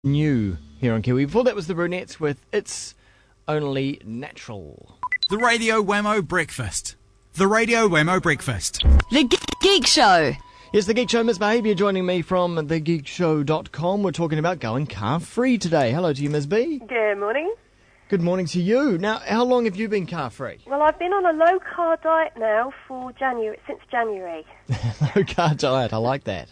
New here on Kiwi. Before that was the Brunettes with It's Only Natural. The Radio Wammo Breakfast. The Radio Wammo Breakfast. The Geek Show. Yes, the Geek Show, MsBehaviour, joining me from thegeekshow.com. We're talking about going car free today. Hello to you, Ms. B. Good morning. Good morning to you. Now, how long have you been car free? Well, I've been on a low car diet now since January. Low car diet, I like that.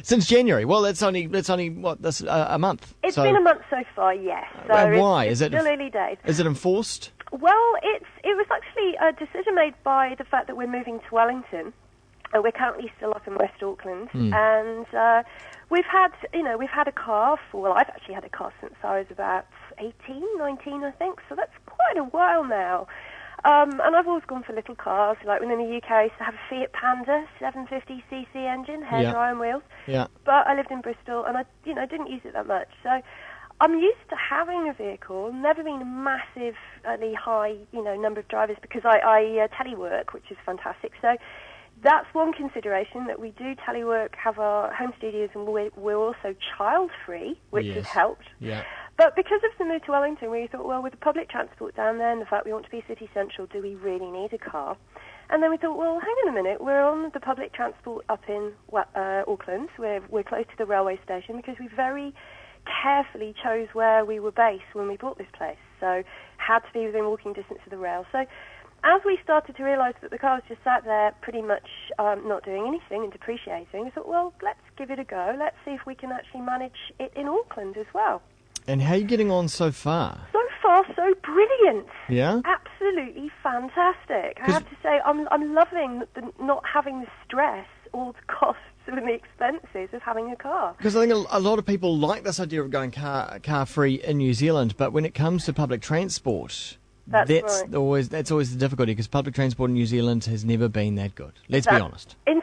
Since January. Well, that's only what, this a month. It's been a month so far, yes. So why? It's still early days. Is it enforced? Well, it was actually a decision made by the fact that we're moving to Wellington. We're currently still up in West Auckland, and we've had a car I've actually had a car since I was about 18, 19, I think, so that's quite a while now. And I've always gone for little cars, like when in the UK I used to have a Fiat Panda 750cc engine, hair-dry on wheels. Yeah. But I lived in Bristol, and I didn't use it that much, so I'm used to having a vehicle. Never been a massively high, number of drivers because I telework, which is fantastic. So that's one consideration, that we do telework, have our home studios, and we're also child-free, which has helped. Yeah. But because of the move to Wellington, we thought, well, with the public transport down there and the fact we want to be city central, do we really need a car? And then we thought, well, hang on a minute, we're on the public transport up in Auckland. We're close to the railway station because we very carefully chose where we were based when we bought this place. So had to be within walking distance of the rail. So as we started to realise that the car was just sat there pretty much not doing anything and depreciating, we thought, well, let's give it a go. Let's see if we can actually manage it in Auckland as well. And how are you getting on so far? So far, so brilliant. Yeah? Absolutely fantastic. I have to say, I'm loving not having the stress or the costs and the expenses of having a car. Because I think a lot of people like this idea of going car free in New Zealand, but when it comes to public transport, that's always the difficulty, because public transport in New Zealand has never been that good. Let's be honest. In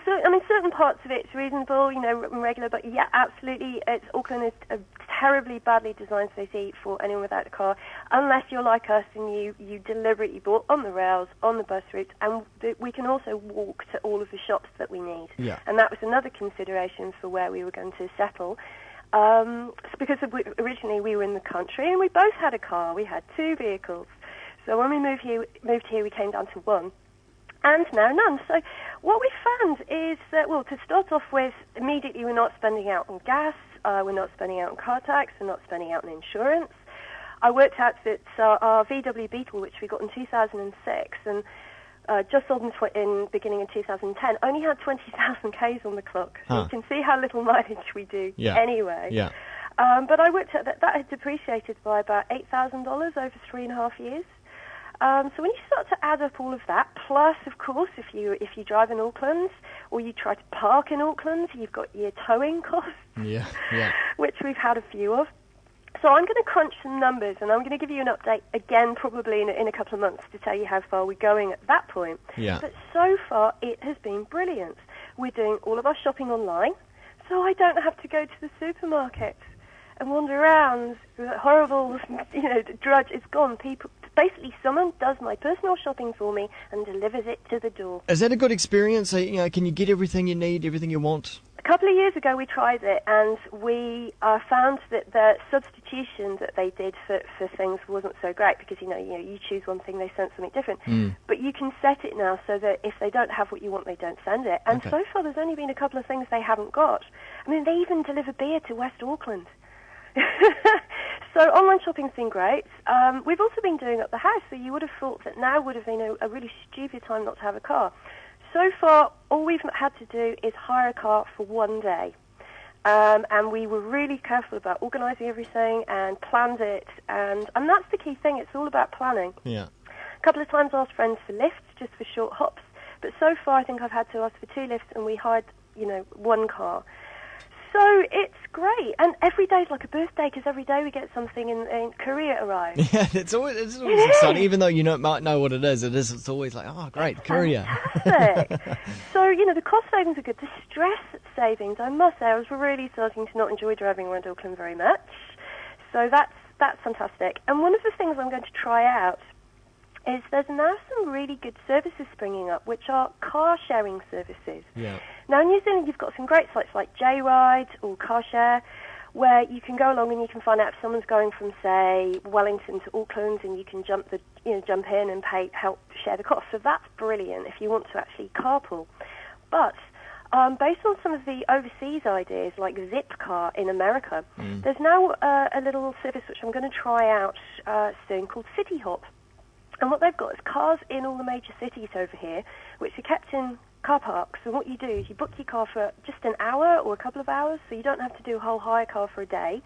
certain parts of it's reasonable, regular, but yeah, absolutely, Auckland is a terribly badly designed city for anyone without a car, unless you're like us and you deliberately bought on the rails, on the bus route, and we can also walk to all of the shops that we need. Yeah. And that was another consideration for where we were going to settle. Because originally we were in the country and we both had a car. We had two vehicles. So when we moved here, we came down to one, and now none. So what we found is that, well, to start off with, immediately we're not spending out on gas, we're not spending out on car tax, we're not spending out on insurance. I worked out that our VW Beetle, which we got in 2006, and just sold in beginning of 2010, only had 20,000 Ks on the clock. So you can see how little mileage we do anyway. Yeah. But I worked out that had depreciated by about $8,000 over 3.5 years. So when you start to add up all of that, plus, of course, if you drive in Auckland or you try to park in Auckland, you've got your towing costs, which we've had a few of. So I'm going to crunch some numbers, and I'm going to give you an update again, probably in a couple of months, to tell you how far we're going at that point. Yeah. But so far, it has been brilliant. We're doing all of our shopping online, so I don't have to go to the supermarket and wander around. The horrible, drudge. It's gone. Basically, someone does my personal shopping for me and delivers it to the door. Is that a good experience? Can you get everything you need, everything you want? A couple of years ago, we tried it, and we found that the substitution that they did for things wasn't so great, because you choose one thing, they send something different. But you can set it now so that if they don't have what you want, they don't send it. And so far, there's only been a couple of things they haven't got. I mean, they even deliver beer to West Auckland. So online shopping's been great. We've also been doing up the house, so you would have thought that now would have been a really stupid time not to have a car. So far, all we've had to do is hire a car for one day. And we were really careful about organising everything and planned it. And that's the key thing. It's all about planning. Yeah. A couple of times I asked friends for lifts, just for short hops. But so far, I think I've had to ask for 2 lifts, and we hired, one car. So it's great, and every day is like a birthday, because every day we get something in Korea arrives. Yeah, it's always exciting, even though you might know what it is. It's always like, oh, great, Korea. Fantastic. So the cost savings are good. The stress savings, I must say, I was really starting to not enjoy driving around Auckland very much. So that's fantastic. And one of the things I'm going to try out is there's now some really good services springing up, which are car-sharing services. Yeah. Now, in New Zealand, you've got some great sites like J-Ride or CarShare, where you can go along and you can find out if someone's going from, say, Wellington to Auckland, and you can jump in and help share the cost. So that's brilliant if you want to actually carpool. But based on some of the overseas ideas, like Zipcar in America, there's now a little service which I'm going to try out soon called City Hop. And what they've got is cars in all the major cities over here, which are kept in car parks. And what you do is you book your car for just an hour or a couple of hours, so you don't have to do a whole hire car for a day.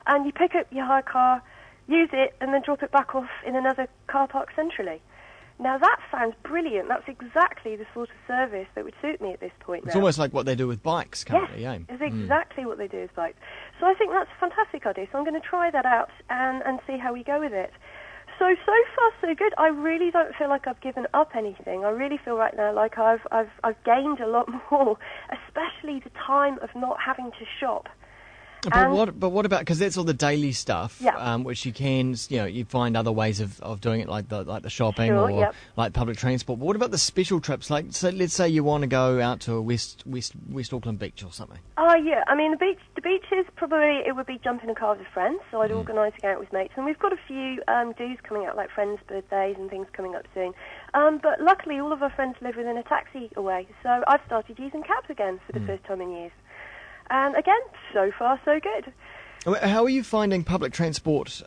And you pick up your hire car, use it, and then drop it back off in another car park centrally. Now that sounds brilliant. That's exactly the sort of service that would suit me at this point now. It's almost like what they do with bikes currently, yes, it's exactly what they do with bikes. So I think that's a fantastic idea. So I'm going to try that out and see how we go with it. So far so good. I really don't feel like I've given up anything. I really feel right now like I've gained a lot more, especially the time of not having to shop. But what about, because that's all the daily stuff, yeah. Which you can, you find other ways of doing it, like the shopping or like public transport. But what about the special trips? Like, so let's say you want to go out to a West Auckland beach or something. Oh yeah, I mean the beaches probably it would be jumping a car with friends. So I'd organise to go out with mates, and we've got a few do's coming out, like friends' birthdays and things coming up soon. But luckily, all of our friends live within a taxi away, so I've started using cabs again for the first time in years. And again, so far so good. How are you finding public transport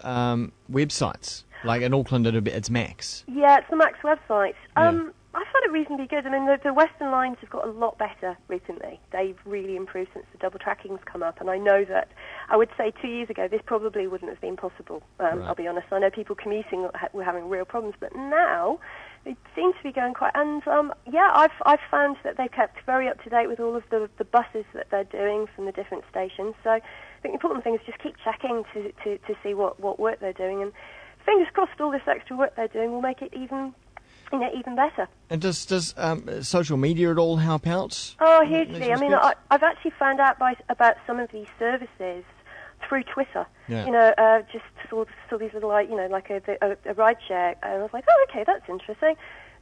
websites? Like in Auckland, it's Max. Yeah, it's the Max website. I found it reasonably good. I mean, the Western lines have got a lot better recently. They've really improved since the double tracking's come up. And I know that, I would say 2 years ago, this probably wouldn't have been possible. Right. I'll be honest. I know people commuting were having real problems, but now they seem to be going quite. And I've found that they've kept very up to date with all of the buses that they're doing from the different stations. So I think the important thing is just keep checking to see what work they're doing. And fingers crossed, all this extra work they're doing will make it even better. And does social media at all help out? Oh, hugely. I mean, I've actually found out about some of these services through Twitter. Yeah. Just saw these little, like a ride share, and I was like, oh, okay, that's interesting.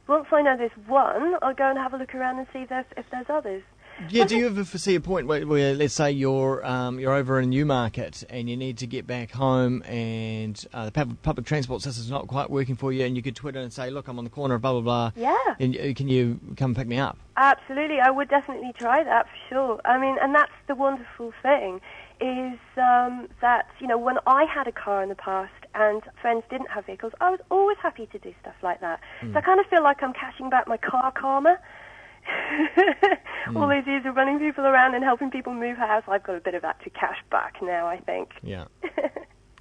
Once I know there's one, I'll go and have a look around and see if there's others. Yeah, do you ever foresee a point where let's say you're over in Newmarket and you need to get back home and the public transport system's not quite working for you, and you could Twitter and say, look, I'm on the corner of blah, blah, blah. Yeah. And can you come pick me up? Absolutely. I would definitely try that for sure. I mean, and that's the wonderful thing is that, when I had a car in the past and friends didn't have vehicles, I was always happy to do stuff like that. So I kind of feel like I'm cashing back my car karma. All these years of running people around and helping people move house, I've got a bit of that to cash back now, I think. Yeah.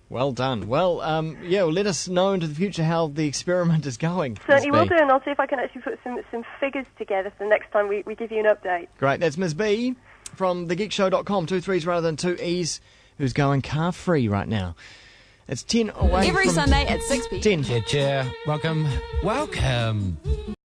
Well done. Well, let us know into the future how the experiment is going. Certainly will do, and I'll see if I can actually put some figures together for the next time we give you an update. Great. That's Ms. B from thegeekshow.com, 2 3s rather than 2 E's, who's going car-free right now. It's 10 away every Sunday at 6 p.m. 10. Welcome.